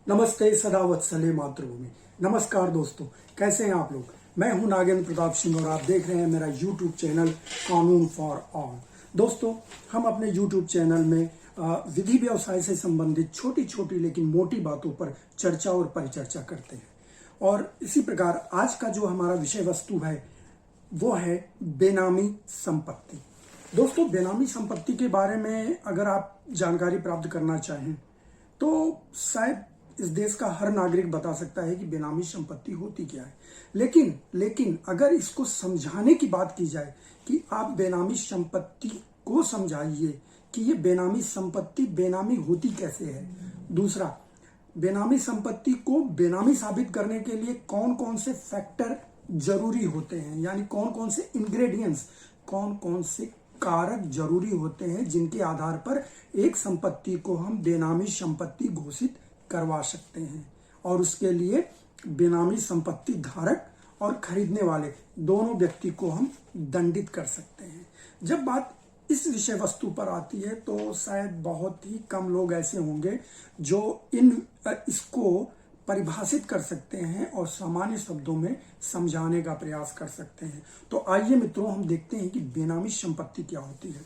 नमस्ते सदा वत्सले मातृभूमि। नमस्कार दोस्तों, कैसे हैं आप लोग। मैं हूं नागेंद्र प्रताप सिंह और आप देख रहे हैं मेरा यूट्यूब चैनल कानून फॉर ऑल। दोस्तों, हम अपने यूट्यूब चैनल में विधि व्यवसाय से संबंधित छोटी छोटी लेकिन मोटी बातों पर चर्चा और परिचर्चा करते हैं। और इसी प्रकार आज का जो हमारा विषय वस्तु है वो है बेनामी संपत्ति। दोस्तों, बेनामी संपत्ति के बारे में अगर आप जानकारी प्राप्त करना चाहें तो शायद इस देश का हर नागरिक बता सकता है कि बेनामी संपत्ति होती क्या है। लेकिन अगर इसको समझाने की बात की जाए कि आप बेनामी संपत्ति को समझाइए कि ये बेनामी संपत्ति बेनामी होती कैसे है। दूसरा, बेनामी संपत्ति को बेनामी साबित करने के लिए कौन कौन से फैक्टर जरूरी होते हैं, यानी कौन कौन से इंग्रेडिएंट्स, कौन कौन से कारक जरूरी होते हैं जिनके आधार पर एक संपत्ति को हम बेनामी संपत्ति घोषित करवा सकते हैं। और उसके लिए बेनामी संपत्ति धारक और खरीदने वाले दोनों व्यक्ति को हम दंडित कर सकते हैं। जब बात इस विषय वस्तु पर आती है तो शायद बहुत ही कम लोग ऐसे होंगे जो इसको परिभाषित कर सकते हैं और सामान्य शब्दों में समझाने का प्रयास कर सकते हैं। तो आइए मित्रों, हम देखते हैं कि बेनामी संपत्ति क्या होती है।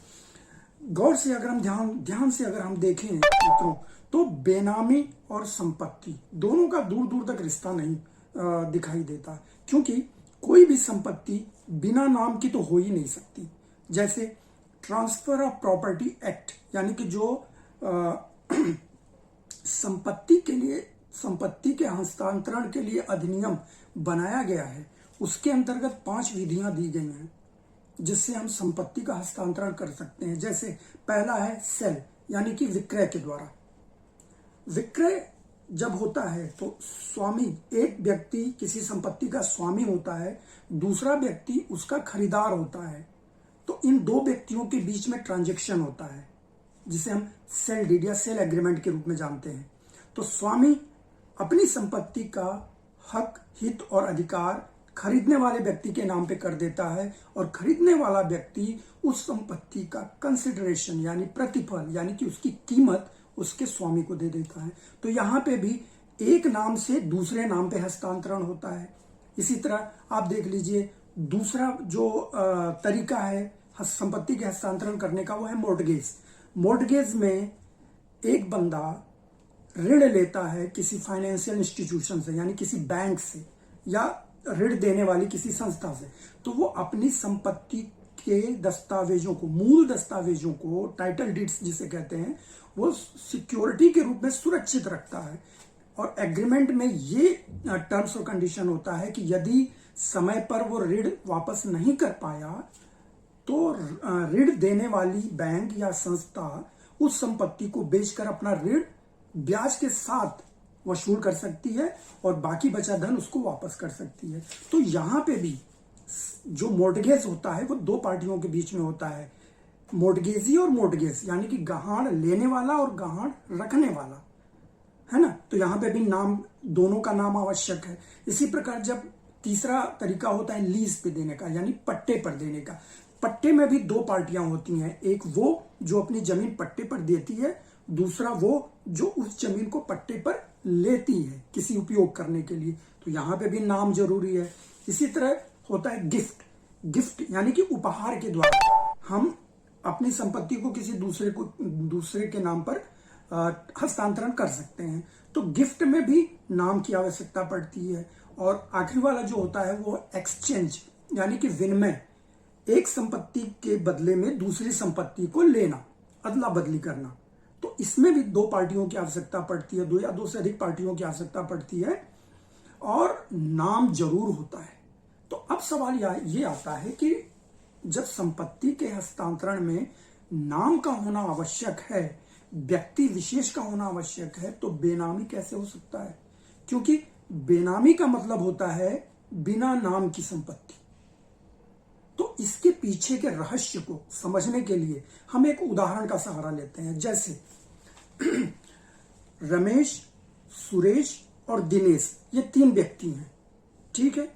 गौर से अगर हम ध्यान से अगर हम देखें मित्रों, तो बेनामी और संपत्ति दोनों का दूर दूर तक रिश्ता नहीं दिखाई देता, क्योंकि कोई भी संपत्ति बिना नाम की तो हो ही नहीं सकती। जैसे ट्रांसफर ऑफ प्रॉपर्टी एक्ट, यानी कि जो संपत्ति के हस्तांतरण के लिए अधिनियम बनाया गया है, उसके अंतर्गत 5 विधियां दी गई हैं जिससे हम संपत्ति का हस्तांतरण कर सकते हैं। जैसे पहला है सेल, यानी कि विक्रय के द्वारा। विक्रय जब होता है तो स्वामी, एक व्यक्ति किसी संपत्ति का स्वामी होता है, दूसरा व्यक्ति उसका खरीदार होता है। तो इन दो व्यक्तियों के बीच में ट्रांजैक्शन होता है जिसे हम सेल डीड या सेल एग्रीमेंट के रूप में जानते हैं। तो स्वामी अपनी संपत्ति का हक, हित और अधिकार खरीदने वाले व्यक्ति के नाम पे कर देता है और खरीदने वाला व्यक्ति उस संपत्ति का कंसिडरेशन यानी प्रतिफल, यानी कि उसकी कीमत उसके स्वामी को दे देता है। तो यहाँ पे भी एक नाम से दूसरे नाम पे हस्तांतरण होता है। इसी तरह आप देख लीजिए, दूसरा जो तरीका है संपत्ति के हस्तांतरण करने का वो है मोर्टगेज। मोर्टगेज में एक बंदा ऋण लेता है किसी फाइनेंशियल इंस्टीट्यूशन से, यानी किसी बैंक से या ऋण देने वाली किसी संस्था से। तो वो अपनी संपत्ति के दस्तावेजों को, मूल दस्तावेजों को, टाइटल डीड्स जिसे कहते हैं, वो सिक्योरिटी के रूप में सुरक्षित रखता है। और एग्रीमेंट में ये टर्म्स और कंडीशन होता है कि यदि समय पर वो ऋण वापस नहीं कर पाया तो ऋण देने वाली बैंक या संस्था उस संपत्ति को बेचकर अपना ऋण ब्याज के साथ वसूल कर सकती है और बाकी बचा धन उसको वापस कर सकती है। तो यहाँ पे भी जो मोर्टगेज होता है वो दो पार्टियों के बीच में होता है, मोर्टगेजी और मोर्टगेज, यानी कि गहाण लेने वाला और गहाण रखने वाला, है ना। तो यहाँ पे भी नाम, दोनों का नाम आवश्यक है। इसी प्रकार जब तीसरा तरीका होता है लीज पे देने का, यानी पट्टे पर देने का। पट्टे में भी दो पार्टियां होती हैं, एक वो जो अपनी जमीन पट्टे पर देती है, दूसरा वो जो उस जमीन को पट्टे पर लेती है किसी उपयोग करने के लिए। तो यहाँ पे भी नाम जरूरी है। इसी तरह होता है गिफ्ट यानी कि उपहार के द्वारा हम अपनी संपत्ति को किसी दूसरे के नाम पर हस्तांतरण कर सकते हैं। तो गिफ्ट में भी नाम की आवश्यकता पड़ती है। और आखिरी वाला जो होता है वो एक्सचेंज, यानी कि विनिमय, एक संपत्ति के बदले में दूसरी संपत्ति को लेना, अदला बदली करना। तो इसमें भी दो पार्टियों की आवश्यकता पड़ती है, दो या दो से अधिक पार्टियों की आवश्यकता पड़ती है और नाम जरूर होता है। तो अब सवाल ये आता है कि जब संपत्ति के हस्तांतरण में नाम का होना आवश्यक है, व्यक्ति विशेष का होना आवश्यक है, तो बेनामी कैसे हो सकता है? क्योंकि बेनामी का मतलब होता है बिना नाम की संपत्ति। तो इसके पीछे के रहस्य को समझने के लिए हम एक उदाहरण का सहारा लेते हैं। जैसे रमेश, सुरेश और दिनेश, ये 3 व्यक्ति हैं, ठीक है।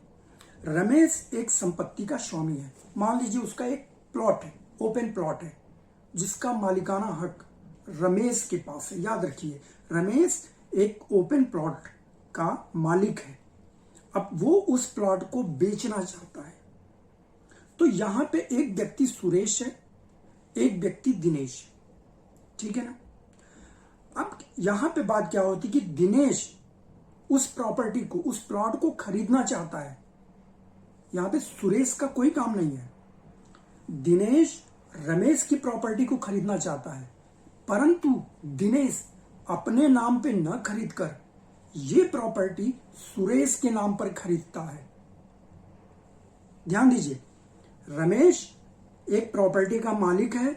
रमेश एक संपत्ति का स्वामी है। मान लीजिए उसका एक प्लॉट है, ओपन प्लॉट है, जिसका मालिकाना हक रमेश के पास है। याद रखिए, रमेश एक ओपन प्लॉट का मालिक है। अब वो उस प्लॉट को बेचना चाहता है। तो यहां पे एक व्यक्ति सुरेश है, एक व्यक्ति दिनेश, ठीक है ना। अब यहां पे बात क्या होती कि दिनेश उस प्रॉपर्टी को, उस प्लॉट को खरीदना चाहता है। यहां पे सुरेश का कोई काम नहीं है। दिनेश रमेश की प्रॉपर्टी को खरीदना चाहता है, परंतु दिनेश अपने नाम पे न खरीदकर ये प्रॉपर्टी सुरेश के नाम पर खरीदता है। ध्यान दीजिए, रमेश एक प्रॉपर्टी का मालिक है,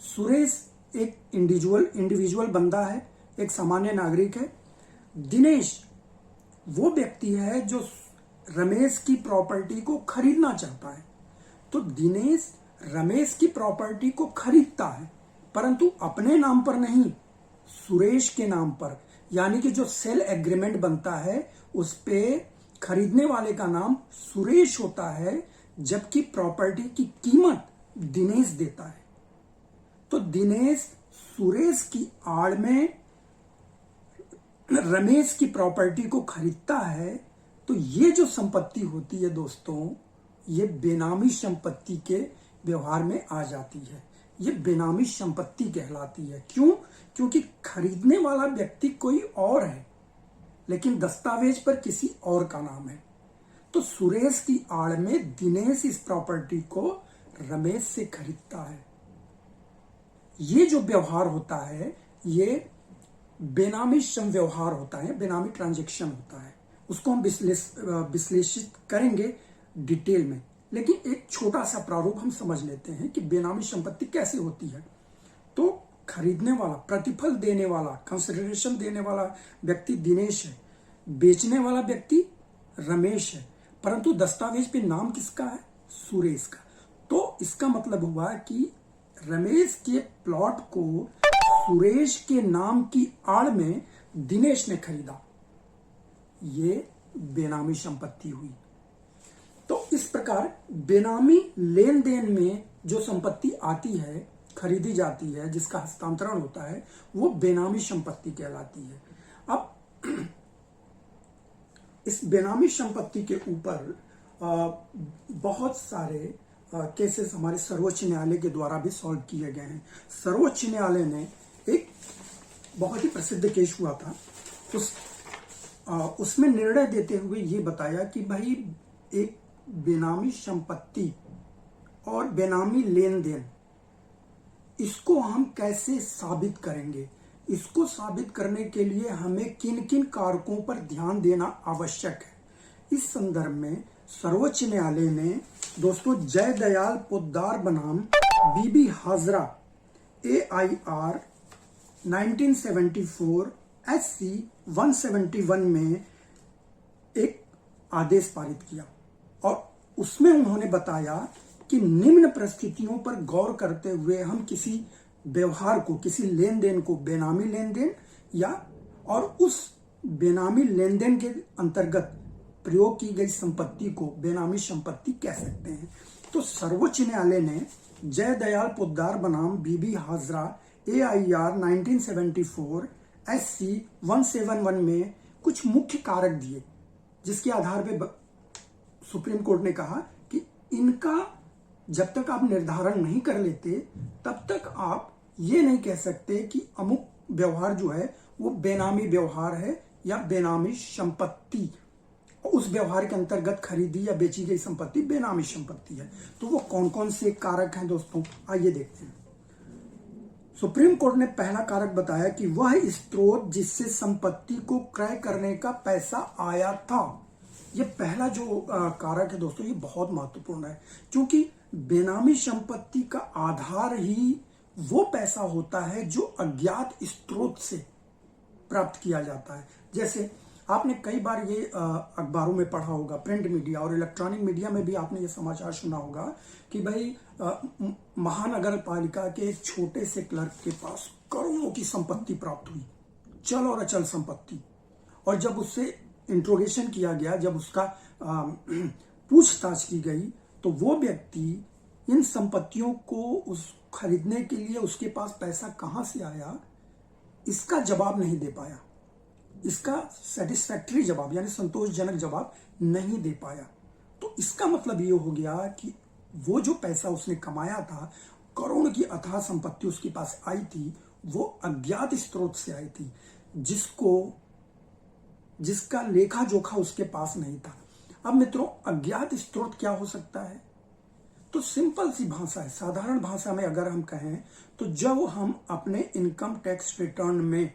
सुरेश एक इंडिविजुअल बंदा है, एक सामान्य नागरिक है। दिनेश वो व्यक्ति है जो रमेश की प्रॉपर्टी को खरीदना चाहता है। तो दिनेश रमेश की प्रॉपर्टी को खरीदता है, परंतु अपने नाम पर नहीं, सुरेश के नाम पर। यानी कि जो सेल एग्रीमेंट बनता है उस पे खरीदने वाले का नाम सुरेश होता है, जबकि प्रॉपर्टी की कीमत दिनेश देता है। तो दिनेश सुरेश की आड़ में रमेश की प्रॉपर्टी को खरीदता है। तो ये जो संपत्ति होती है दोस्तों, ये बेनामी संपत्ति के व्यवहार में आ जाती है। ये बेनामी संपत्ति कहलाती है। क्यों? क्योंकि खरीदने वाला व्यक्ति कोई और है, लेकिन दस्तावेज पर किसी और का नाम है। तो सुरेश की आड़ में दिनेश इस प्रॉपर्टी को रमेश से खरीदता है। ये जो व्यवहार होता है ये बेनामी व्यवहार होता है, बेनामी ट्रांजैक्शन होता है। उसको हम विश्लेषित करेंगे डिटेल में, लेकिन एक छोटा सा प्रारूप हम समझ लेते हैं कि बेनामी संपत्ति कैसे होती है। तो खरीदने वाला, प्रतिफल देने वाला, कंसिडरेशन देने वाला व्यक्ति दिनेश है, बेचने वाला व्यक्ति रमेश है, परंतु दस्तावेज पे नाम किसका है? सुरेश का। तो इसका मतलब हुआ कि रमेश के प्लॉट को सुरेश के नाम की आड़ में दिनेश ने खरीदा। ये बेनामी संपत्ति हुई। तो इस प्रकार बेनामी लेन देन में जो संपत्ति आती है, खरीदी जाती है, जिसका हस्तांतरण होता है, वो बेनामी संपत्ति कहलाती है। अब इस बेनामी संपत्ति के ऊपर बहुत सारे केसेस हमारे सर्वोच्च न्यायालय के द्वारा भी सॉल्व किए गए हैं। सर्वोच्च न्यायालय ने एक बहुत ही प्रसिद्ध केस हुआ था, उसमें निर्णय देते हुए ये बताया कि भाई एक बेनामी संपत्ति और बेनामी लेन देन, इसको हम कैसे साबित करेंगे, इसको साबित करने के लिए हमें किन किन कारकों पर ध्यान देना आवश्यक है। इस संदर्भ में सर्वोच्च न्यायालय ने दोस्तों जय दयाल पोद्दार बनाम बीबी हाजरा AIR 1974 SC 171 में एक आदेश पारित किया, और उसमें उन्होंने बताया कि निम्न परिस्थितियों पर गौर करते हुए हम किसी व्यवहार को, किसी लेन देन को बेनामी लेन देन या और उस बेनामी लेन देन के अंतर्गत प्रयोग की गई संपत्ति को बेनामी संपत्ति कह सकते हैं। तो सर्वोच्च न्यायालय ने जय दयाल पोद्दार बनाम बीबी हाजरा AIR 1974 SC 171 में कुछ मुख्य कारक दिए, जिसके आधार पर सुप्रीम कोर्ट ने कहा कि इनका जब तक आप निर्धारण नहीं कर लेते तब तक आप ये नहीं कह सकते कि अमुक व्यवहार जो है वो बेनामी व्यवहार है या बेनामी संपत्ति, उस व्यवहार के अंतर्गत खरीदी या बेची गई संपत्ति बेनामी संपत्ति है। तो वो कौन कौन से कारक हैं दोस्तों, आइए देखते हैं। सुप्रीम कोर्ट ने पहला कारक बताया कि वह स्रोत जिससे संपत्ति को क्रय करने का पैसा आया था। ये पहला जो कारक है दोस्तों, ये बहुत महत्वपूर्ण है, क्योंकि बेनामी संपत्ति का आधार ही वो पैसा होता है जो अज्ञात स्रोत से प्राप्त किया जाता है। जैसे आपने कई बार ये अखबारों में पढ़ा होगा, प्रिंट मीडिया और इलेक्ट्रॉनिक मीडिया में भी आपने ये समाचार सुना होगा कि भाई महानगर पालिका के एक छोटे से क्लर्क के पास करोड़ों की संपत्ति प्राप्त हुई, चल और अचल संपत्ति। और जब उससे इंट्रोगेशन किया गया, जब उसका पूछताछ की गई, तो वो व्यक्ति इन संपत्तियों को उस खरीदने के लिए उसके पास पैसा कहां से आया, इसका जवाब नहीं दे पाया। इसका सेटिस्फैक्टरी जवाब यानी संतोषजनक जवाब नहीं दे पाया। तो इसका मतलब ये हो गया कि वो जो पैसा उसने कमाया था, करोड़ की अथाह संपत्ति उसके पास आई थी, वो अज्ञात स्रोत से आई थी, जिसका लेखा जोखा उसके पास नहीं था। अब मित्रों, अज्ञात स्रोत क्या हो सकता है? तो सिंपल सी भाषा है, साधारण भाषा में अगर हम कहें तो जब हम अपने इनकम टैक्स रिटर्न में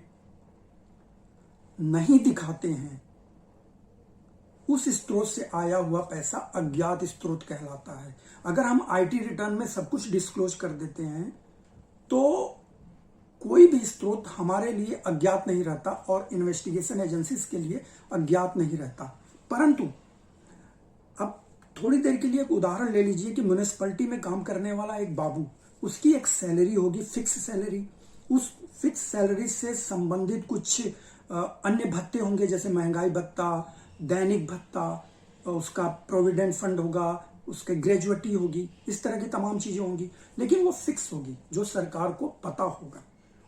नहीं दिखाते हैं, उस स्रोत से आया हुआ पैसा अज्ञात स्रोत कहलाता है। अगर हम आईटी रिटर्न में सब कुछ डिस्क्लोज कर देते हैं तो कोई भी स्रोत हमारे लिए अज्ञात नहीं रहता और इन्वेस्टिगेशन एजेंसीज के लिए अज्ञात नहीं रहता। परंतु अब थोड़ी देर के लिए एक उदाहरण ले लीजिए कि म्युनिसिपैलिटी में काम करने वाला एक बाबू, उसकी एक सैलरी होगी, फिक्स सैलरी। उस फिक्स सैलरी से संबंधित कुछ अन्य भत्ते होंगे, जैसे महंगाई भत्ता, दैनिक भत्ता, उसका प्रोविडेंट फंड होगा, उसके ग्रेजुएटी होगी, इस तरह की तमाम चीजें होंगी। लेकिन वो फिक्स होगी, जो सरकार को पता होगा,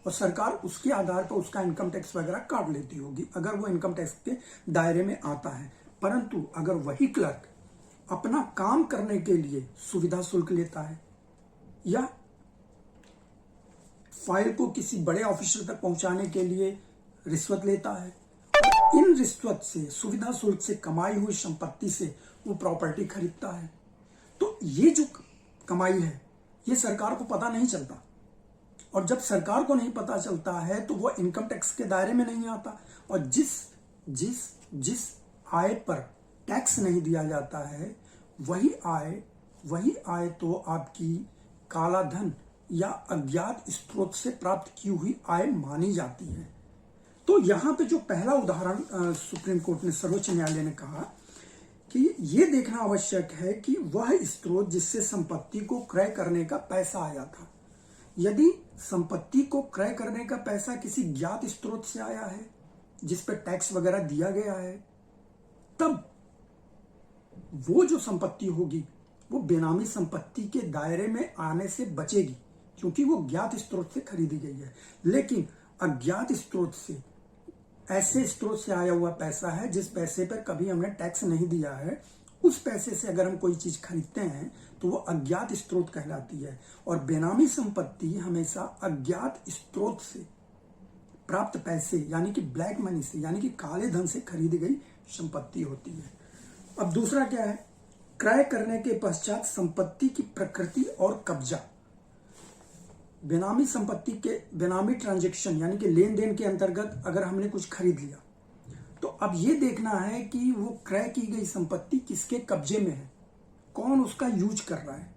और सरकार उसके आधार पर उसका इनकम टैक्स वगैरह काट लेती होगी अगर वो इनकम टैक्स के दायरे में आता है। परंतु अगर वही क्लर्क अपना काम करने के लिए सुविधा शुल्क लेता है या फाइल को किसी बड़े ऑफिसर तक पहुंचाने के लिए रिश्वत लेता है, इन रिश्वत से, सुविधा शुल्क से कमाई हुई संपत्ति से वो प्रॉपर्टी खरीदता है, तो ये जो कमाई है ये सरकार को पता नहीं चलता। और जब सरकार को नहीं पता चलता है तो वो इनकम टैक्स के दायरे में नहीं आता। और जिस आय पर टैक्स नहीं दिया जाता है, वही आय तो आपकी काला धन या अज्ञात स्रोत से प्राप्त की हुई आय मानी जाती है। तो यहां पे जो पहला उदाहरण सुप्रीम कोर्ट ने, सर्वोच्च न्यायालय ने कहा कि ये देखना आवश्यक है कि वह स्रोत जिससे संपत्ति को क्रय करने का पैसा आया था, यदि संपत्ति को क्रय करने का पैसा किसी ज्ञात स्रोत से आया है जिस पर टैक्स वगैरह दिया गया है, तब वो जो संपत्ति होगी वो बेनामी संपत्ति के दायरे में आने से बचेगी, क्योंकि वो ज्ञात स्रोत से खरीदी गई है। लेकिन अज्ञात स्रोत से, ऐसे स्रोत से आया हुआ पैसा है जिस पैसे पर कभी हमने टैक्स नहीं दिया है, उस पैसे से अगर हम कोई चीज खरीदते हैं तो वो अज्ञात स्रोत कहलाती है। और बेनामी संपत्ति हमेशा अज्ञात स्रोत से प्राप्त पैसे यानी कि ब्लैक मनी से, यानी कि काले धन से खरीदी गई संपत्ति होती है। अब दूसरा क्या है? क्रय करने के पश्चात संपत्ति की प्रकृति और कब्जा। बेनामी संपत्ति के बेनामी ट्रांजैक्शन यानी कि लेन देन के अंतर्गत अगर हमने कुछ खरीद लिया तो अब ये देखना है कि वो क्रय की गई संपत्ति किसके कब्जे में है, कौन उसका यूज कर रहा है।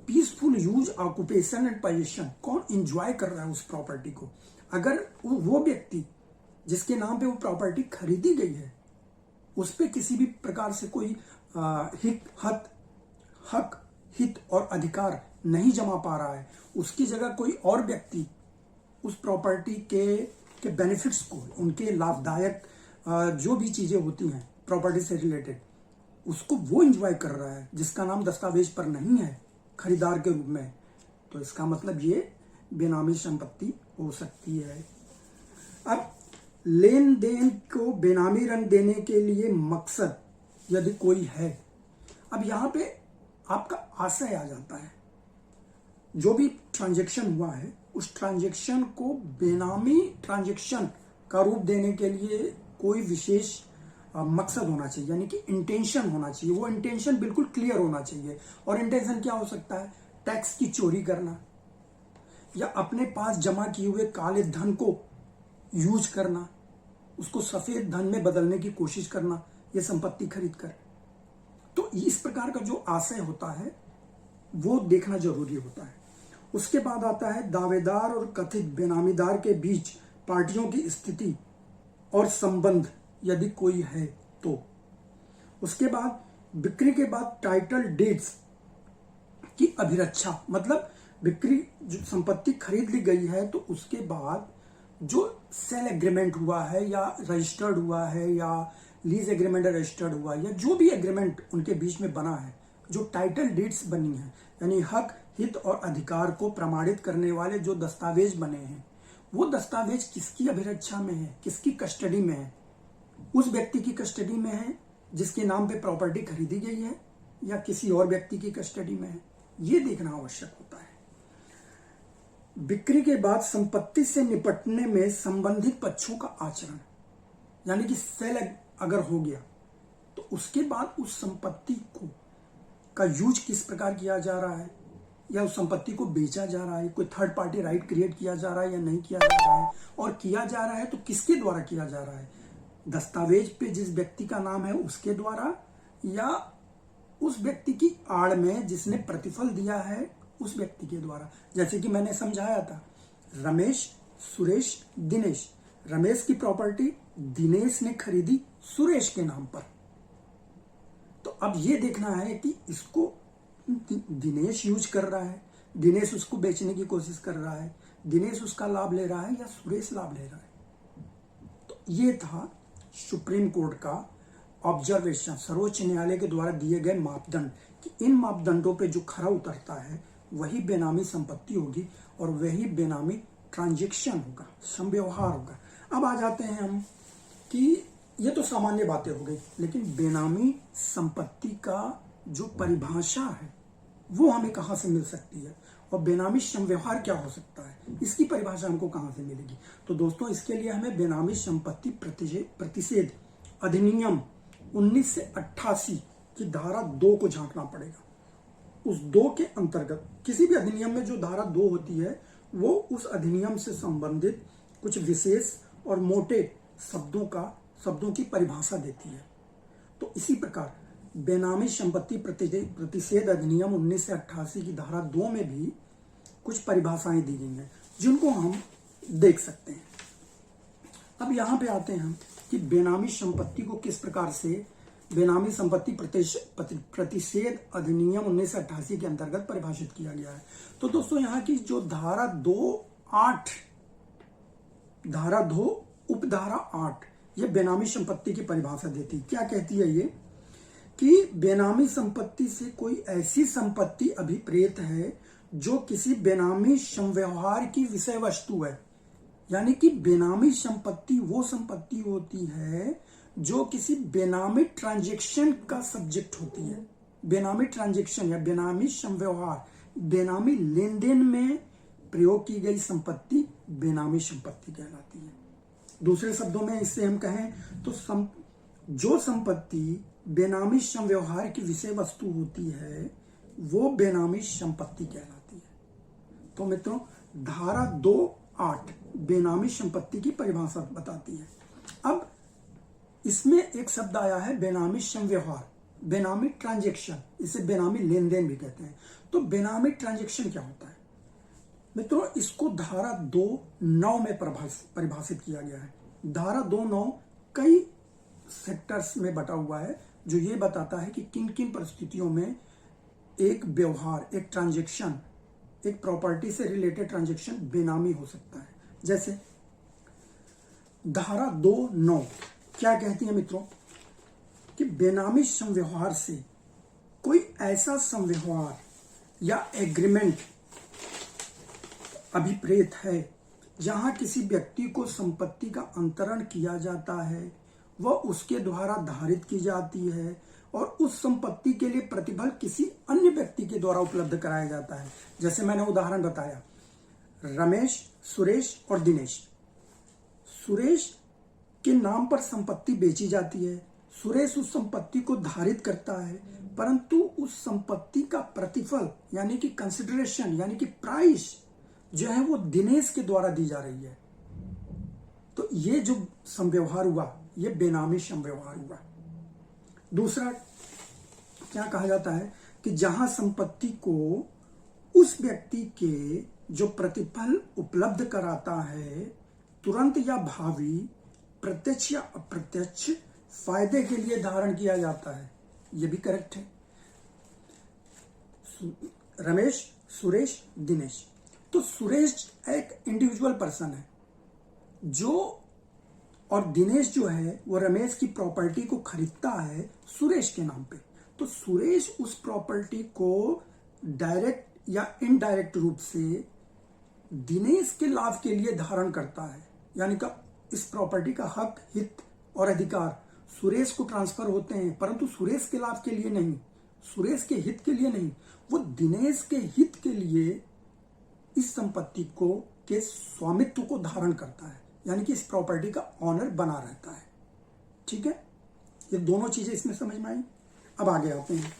Peaceful use, occupation and position, कौन एंजॉय कर रहा है उस प्रॉपर्टी को। अगर वो व्यक्ति जिसके नाम पे वो प्रॉपर्टी खरीदी गई है उस पे किसी भी प्रकार से कोई हक, हित और अधिकार नहीं जमा पा रहा है, उसकी जगह कोई और व्यक्ति उस प्रॉपर्टी के बेनिफिट्स को, उनके लाभदायक जो भी चीजें होती हैं प्रॉपर्टी से रिलेटेड, उसको वो एंजॉय कर रहा है जिसका नाम दस्तावेज पर नहीं है खरीदार के रूप में, तो इसका मतलब ये बेनामी संपत्ति हो सकती है। अब लेन देन को बेनामी रंग देने के लिए मकसद यदि कोई है, अब यहां पे आपका आशय आ जाता है। जो भी ट्रांजैक्शन हुआ है उस ट्रांजैक्शन को बेनामी ट्रांजैक्शन का रूप देने के लिए कोई विशेष मकसद होना चाहिए, यानी कि इंटेंशन होना चाहिए। वो इंटेंशन बिल्कुल क्लियर होना चाहिए। और इंटेंशन क्या हो सकता है? टैक्स की चोरी करना, या अपने पास जमा किए हुए काले धन को यूज करना, उसको सफेद धन में बदलने की कोशिश करना, ये संपत्ति खरीद कर। तो इस प्रकार का जो आशय होता है वो देखना जरूरी होता है। उसके बाद आता है दावेदार और कथित बेनामीदार के बीच पार्टियों की स्थिति और संबंध यदि कोई है तो। उसके बाद बिक्री के बाद टाइटल डीड्स की अभिरक्षा, मतलब बिक्री जो संपत्ति खरीद ली गई है तो उसके बाद जो सेल एग्रीमेंट हुआ है या रजिस्टर्ड हुआ है या लीज एग्रीमेंट रजिस्टर्ड हुआ या जो भी एग्रीमेंट उनके बीच में बना है, जो टाइटल डीड्स बनी है, यानी हक, हित और अधिकार को प्रमाणित करने वाले जो दस्तावेज बने हैं, वो दस्तावेज किसकी अभिरक्षा में है, किसकी कस्टडी में है? उस व्यक्ति की कस्टडी में है जिसके नाम पे प्रॉपर्टी खरीदी गई है, या किसी और व्यक्ति की कस्टडी में है? ये देखना आवश्यक होता है। बिक्री के बाद संपत्ति से निपटने में संबंधित पक्षों का आचरण, यानी कि सेल अगर हो गया तो उसके बाद उस संपत्ति को का यूज किस प्रकार किया जा रहा है, या उस संपत्ति को बेचा जा रहा है, कोई थर्ड पार्टी राइट क्रिएट किया जा रहा है या नहीं किया जा रहा है, और किया जा रहा है तो किसके द्वारा किया जा रहा है? दस्तावेज पे जिस व्यक्ति का नाम है उसके द्वारा, या उस व्यक्ति की आड़ में जिसने प्रतिफल दिया है उस व्यक्ति के द्वारा। जैसे कि मैंने समझाया था, रमेश, सुरेश, दिनेश। रमेश की प्रॉपर्टी दिनेश ने खरीदी सुरेश के नाम पर। तो अब ये देखना है कि इसको दिनेश यूज कर रहा है, दिनेश उसको बेचने की कोशिश कर रहा है, दिनेश उसका लाभ ले रहा है या सुरेश लाभ ले रहा है। तो ये था सुप्रीम कोर्ट का ऑब्जर्वेशन, सर्वोच्च न्यायालय के द्वारा दिए गए मापदंड, कि इन मापदंडों पे जो खरा उतरता है वही बेनामी संपत्ति होगी और वही बेनामी ट्रांजैक्शन होगा, संव्यवहार होगा। अब आ जाते हैं हम कि ये तो सामान्य बातें हो गई, लेकिन बेनामी संपत्ति का जो परिभाषा है वो हमें कहाँ से मिल सकती है, और बेनामी संव्यवहार क्या हो सकता है, इसकी परिभाषा हमको कहाँ से मिलेगी? तो दोस्तों, इसके लिए हमें बेनामी संपत्ति प्रतिषेध अधिनियम 1988 की धारा 2 को झांकना पड़ेगा। उस 2 के अंतर्गत, किसी भी अधिनियम में जो धारा 2 होती है वो उस अधिनियम से संबंधित कुछ विशेष और मोटे शब्दों की परिभाषा देती है। तो इसी प्रकार बेनामी संपत्ति प्रतिषेध अधिनियम 1988 की धारा 2 में भी कुछ परिभाषाएं दी गई हैं जिनको हम देख सकते हैं। अब यहां पे आते हैं कि बेनामी संपत्ति को किस प्रकार से बेनामी संपत्ति प्रतिषेध अधिनियम 1988 के अंतर्गत परिभाषित किया गया है। तो दोस्तों, यहाँ की जो धारा 2 उपधारा 8 ये बेनामी संपत्ति की परिभाषा देती है। क्या कहती है ये? कि बेनामी संपत्ति से कोई ऐसी संपत्ति अभिप्रेत है जो किसी बेनामी संव्यवहार की विषय वस्तु है। यानी कि बेनामी संपत्ति वो संपत्ति होती है जो किसी बेनामी ट्रांजैक्शन का सब्जेक्ट होती है। बेनामी ट्रांजैक्शन या बेनामी संव्यवहार, बेनामी लेन देन में प्रयोग की गई संपत्ति बेनामी संपत्ति कहलाती है। दूसरे शब्दों में इससे हम कहें तो जो संपत्ति बेनामी संव्यवहार की विषय वस्तु होती है वो बेनामी संपत्ति कहलाती है। तो मित्रों, धारा 2(8) बेनामी संपत्ति की परिभाषा बताती है। अब इसमें एक शब्द आया है बेनामी संव्यवहार, बेनामी ट्रांजैक्शन, इसे बेनामी लेन देन भी कहते हैं। तो बेनामी ट्रांजैक्शन क्या होता है मित्रों? इसको धारा 2(9) में परिभाषित किया गया है। धारा 2(9) कई सेक्टर्स में बटा हुआ है जो ये बताता है कि किन किन परिस्थितियों में एक व्यवहार, एक ट्रांजैक्शन, एक प्रॉपर्टी से रिलेटेड ट्रांजैक्शन बेनामी हो सकता है। जैसे धारा 2(9) क्या कहती है मित्रों? कि बेनामी संव्यवहार से कोई ऐसा संव्यवहार या एग्रीमेंट अभिप्रेत है जहां किसी व्यक्ति को संपत्ति का अंतरण किया जाता है, वह उसके द्वारा धारित की जाती है और उस संपत्ति के लिए प्रतिफल किसी अन्य व्यक्ति के द्वारा उपलब्ध कराया जाता है। जैसे मैंने उदाहरण बताया, रमेश, सुरेश और दिनेश। सुरेश के नाम पर संपत्ति बेची जाती है, सुरेश उस संपत्ति को धारित करता है, परंतु उस संपत्ति का प्रतिफल यानी कि कंसिडरेशन यानी कि प्राइस जो है वो दिनेश के द्वारा दी जा रही है। तो ये जो संव्यवहार हुआ ये बेनामी संव्यवहार हुआ। दूसरा क्या कहा जाता है कि जहां संपत्ति को उस व्यक्ति के जो प्रतिफल उपलब्ध कराता है तुरंत या भावी, प्रत्यक्ष या अप्रत्यक्ष फायदे के लिए धारण किया जाता है। यह भी करेक्ट है। रमेश, सुरेश, दिनेश। तो सुरेश एक इंडिविजुअल पर्सन है जो, और दिनेश जो है वो रमेश की प्रॉपर्टी को खरीदता है सुरेश के नाम पे। तो सुरेश उस प्रॉपर्टी को डायरेक्ट या इनडायरेक्ट रूप से दिनेश के लाभ के लिए धारण करता है, यानी कि इस प्रॉपर्टी का हक, हित और अधिकार सुरेश को ट्रांसफर होते हैं, परंतु सुरेश के लाभ के लिए नहीं, सुरेश के हित के लिए नहीं, वो दिनेश के हित के लिए इस संपत्ति को के स्वामित्व को धारण करता है, यानी कि इस प्रॉपर्टी का ऑनर बना रहता है। ठीक है, ये दोनों चीजें इसमें समझ में आई। अब आगे आते हैं।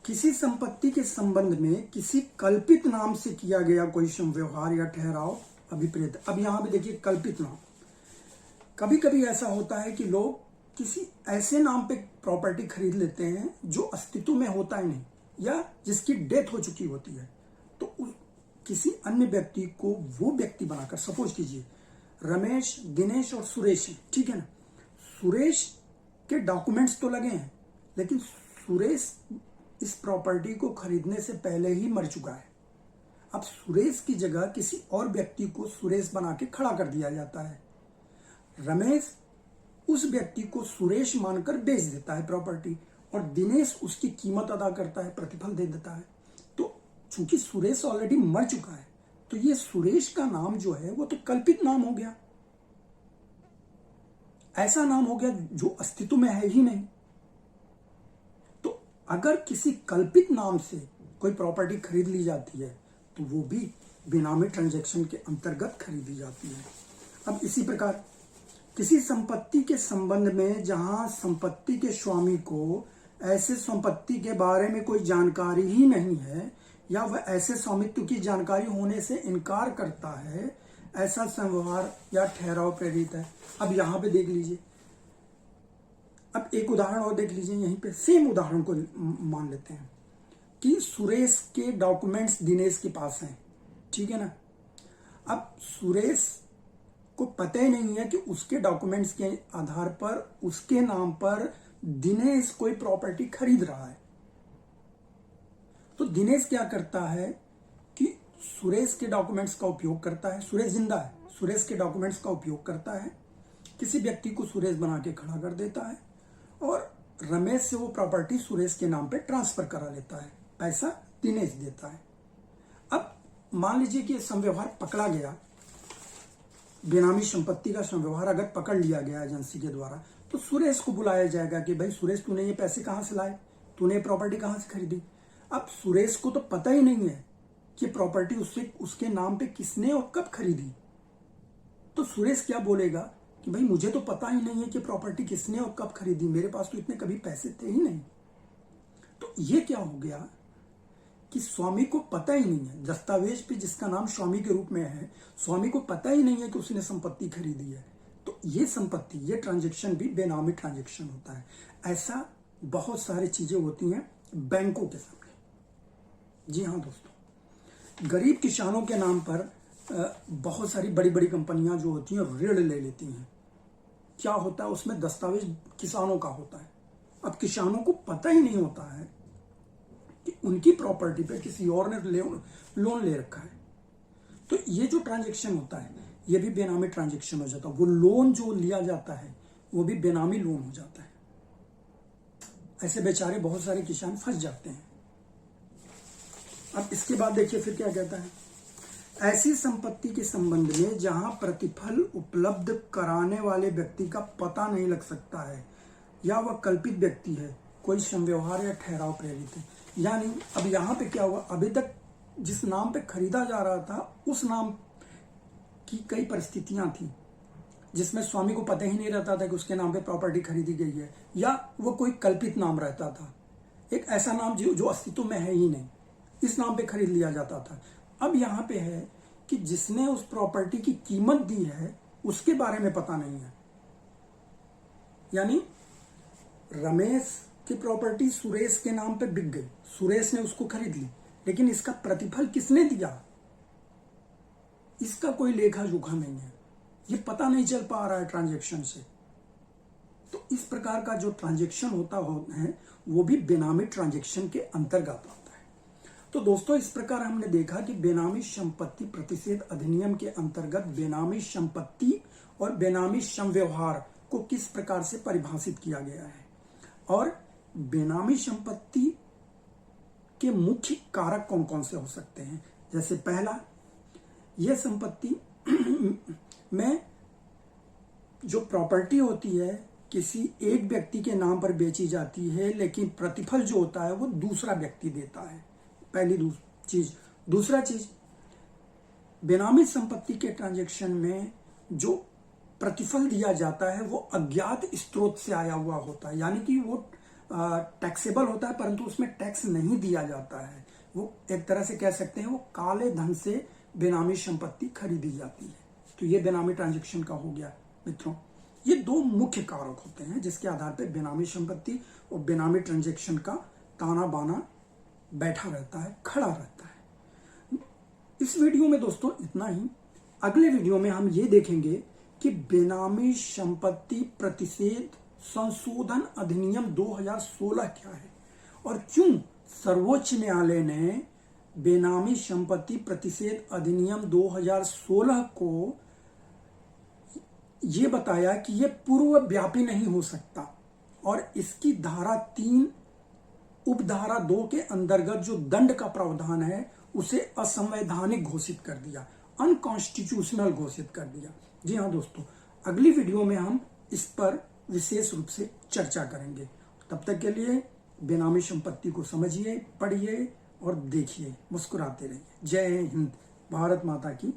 किसी संपत्ति के संबंध में किसी कल्पित नाम से किया गया कोई संव्यवहार या ठहराव अभिप्रेत। अब यहां भी देखिए कल्पित नाम, कभी कभी ऐसा होता है कि लोग किसी ऐसे नाम पे प्रॉपर्टी खरीद लेते हैं जो अस्तित्व में होता ही नहीं या जिसकी डेथ हो चुकी होती है, तो किसी अन्य व्यक्ति को वो व्यक्ति बनाकर, सपोज कीजिए रमेश, दिनेश और सुरेश हैं, ठीक है ना। सुरेश के डॉक्यूमेंट्स तो लगे हैं, लेकिन सुरेश इस प्रॉपर्टी को खरीदने से पहले ही मर चुका है। अब सुरेश की जगह किसी और व्यक्ति को सुरेश बना के खड़ा कर दिया जाता है। रमेश उस व्यक्ति को सुरेश मानकर बेच देता है प्रॉपर्टी, और दिनेश उसकी कीमत अदा करता है, प्रतिफल दे देता है। तो चूंकि सुरेश ऑलरेडी मर चुका है, तो ये सुरेश का नाम जो है वो तो कल्पित नाम हो गया, ऐसा नाम हो गया जो अस्तित्व में है ही नहीं। तो अगर किसी कल्पित नाम से कोई प्रॉपर्टी खरीद ली जाती है तो वो भी बेनामी ट्रांजैक्शन के अंतर्गत खरीदी जाती है। अब इसी प्रकार किसी संपत्ति के संबंध में जहां संपत्ति के स्वामी को ऐसे संपत्ति के बारे में कोई जानकारी ही नहीं है या वह ऐसे स्वामित्व की जानकारी होने से इनकार करता है, ऐसा संव्यवहार या ठहराव प्रेरित है। अब यहां पे देख लीजिए, अब एक उदाहरण और देख लीजिए, यहीं पे सेम उदाहरण को मान लेते हैं कि सुरेश के डॉक्यूमेंट्स दिनेश के पास हैं, ठीक है ना। अब सुरेश को पता ही नहीं है कि उसके डॉक्यूमेंट्स के आधार पर उसके नाम पर दिनेश कोई प्रॉपर्टी खरीद रहा है। तो दिनेश क्या करता है कि सुरेश के डॉक्यूमेंट्स का उपयोग करता है, सुरेश जिंदा है, सुरेश के डॉक्यूमेंट्स का उपयोग करता है, किसी व्यक्ति को सुरेश बना के खड़ा कर देता है और रमेश से वो प्रॉपर्टी सुरेश के नाम पे ट्रांसफर करा लेता है, पैसा दिनेश देता है। अब मान लीजिए कि संव्यवहार पकड़ा गया, बेनामी संपत्ति का संव्यवहार अगर पकड़ लिया गया एजेंसी के द्वारा, तो सुरेश को बुलाया जाएगा कि भाई सुरेश, तूने ये पैसे कहां से लाए, तूने प्रॉपर्टी कहां से खरीदी। अब सुरेश को तो पता ही नहीं है कि प्रॉपर्टी उसके नाम पे किसने और कब खरीदी। तो सुरेश क्या बोलेगा कि भाई मुझे तो पता ही नहीं है कि प्रॉपर्टी किसने और कब खरीदी, मेरे पास तो इतने कभी पैसे थे ही नहीं। तो ये क्या हो गया कि स्वामी को पता ही नहीं है, दस्तावेज पे जिसका नाम स्वामी के रूप में है, स्वामी को पता ही नहीं है कि उसने संपत्ति खरीदी है। तो ये संपत्ति, ये ट्रांजैक्शन भी बेनामी ट्रांजैक्शन होता है। ऐसा बहुत सारी चीजें होती हैं बैंकों के सामने। जी हाँ दोस्तों, गरीब किसानों के नाम पर बहुत सारी बड़ी बड़ी कंपनियां जो होती हैं ऋण ले लेती हैं। क्या होता है उसमें, दस्तावेज किसानों का होता है। अब किसानों को पता ही नहीं होता है कि उनकी प्रॉपर्टी पे किसी और ने लोन ले रखा है। तो ये जो ट्रांजैक्शन होता है ये भी बेनामी ट्रांजैक्शन हो जाता है। वो लोन जो लिया जाता है वो भी बेनामी लोन हो जाता है। ऐसे बेचारे बहुत सारे किसान फंस जाते हैं। अब इसके बाद देखिए फिर क्या कहता है, ऐसी संपत्ति के संबंध में जहां प्रतिफल उपलब्ध कराने वाले व्यक्ति का पता नहीं लग सकता है या वह कल्पित व्यक्ति है, कोई संव्यवहार या ठहराव प्रेरित है। यानी अब यहां पे क्या हुआ, अभी तक जिस नाम पे खरीदा जा रहा था उस नाम की कई परिस्थितियां थी जिसमें स्वामी को पता ही नहीं रहता था कि उसके नाम पे प्रॉपर्टी खरीदी गई है, या वो कोई कल्पित नाम रहता था, एक ऐसा नाम जो अस्तित्व में है ही नहीं, इस नाम पे खरीद लिया जाता था। अब यहां पे है कि जिसने उस प्रॉपर्टी की कीमत दी है उसके बारे में पता नहीं है। यानी रमेश की प्रॉपर्टी सुरेश के नाम पे बिक गई, सुरेश ने उसको खरीद ली, लेकिन इसका प्रतिफल किसने दिया इसका कोई लेखा जोखा नहीं है, ये पता नहीं चल पा रहा है ट्रांजैक्शन से। तो इस प्रकार का जो ट्रांजैक्शन होता है वो भी बेनामी ट्रांजैक्शन के अंतर्गत आता है। तो दोस्तों इस प्रकार हमने देखा कि बेनामी संपत्ति प्रतिषेध अधिनियम के अंतर्गत बेनामी संपत्ति और बेनामी संव्यवहार को किस प्रकार से परिभाषित किया गया है, और बेनामी संपत्ति के मुख्य कारक कौन कौन से हो सकते हैं। जैसे पहला, यह संपत्ति में जो प्रॉपर्टी होती है किसी एक व्यक्ति के नाम पर बेची जाती है, लेकिन प्रतिफल जो होता है वो दूसरा व्यक्ति देता है। पहली चीज। दूसरा चीज, बेनामी संपत्ति के ट्रांजैक्शन में जो प्रतिफल दिया जाता है वो अज्ञात स्रोत से आया हुआ होता है, यानी कि वो टैक्सेबल होता है परंतु उसमें टैक्स नहीं दिया जाता है। वो एक तरह से कह सकते हैं वो काले धन से बेनामी संपत्ति खरीदी जाती है। तो ये बेनामी ट्रांजैक्शन का हो गया मित्रों। ये दो मुख्य कारक होते हैं जिसके आधार पर बेनामी संपत्ति और बेनामी ट्रांजैक्शन का ताना बाना बैठा रहता है, खड़ा रहता है। इस वीडियो में दोस्तों इतना ही। अगले वीडियो में हम ये देखेंगे कि बेनामी संपत्ति प्रतिषेध संशोधन अधिनियम 2016 क्या है और क्यों सर्वोच्च न्यायालय ने बेनामी संपत्ति प्रतिषेध अधिनियम 2016 को ये बताया कि यह पूर्व व्यापी नहीं हो सकता और इसकी धारा 3 उपधारा 2 के अंतर्गत जो दंड का प्रावधान है उसे असंवैधानिक घोषित कर दिया, अनकॉन्स्टिट्यूशनल घोषित कर दिया। जी हाँ दोस्तों, अगली वीडियो में हम इस पर विशेष रूप से चर्चा करेंगे। तब तक के लिए बेनामी संपत्ति को समझिए, पढ़िए और देखिए, मुस्कुराते रहिए। जय हिंद, भारत माता की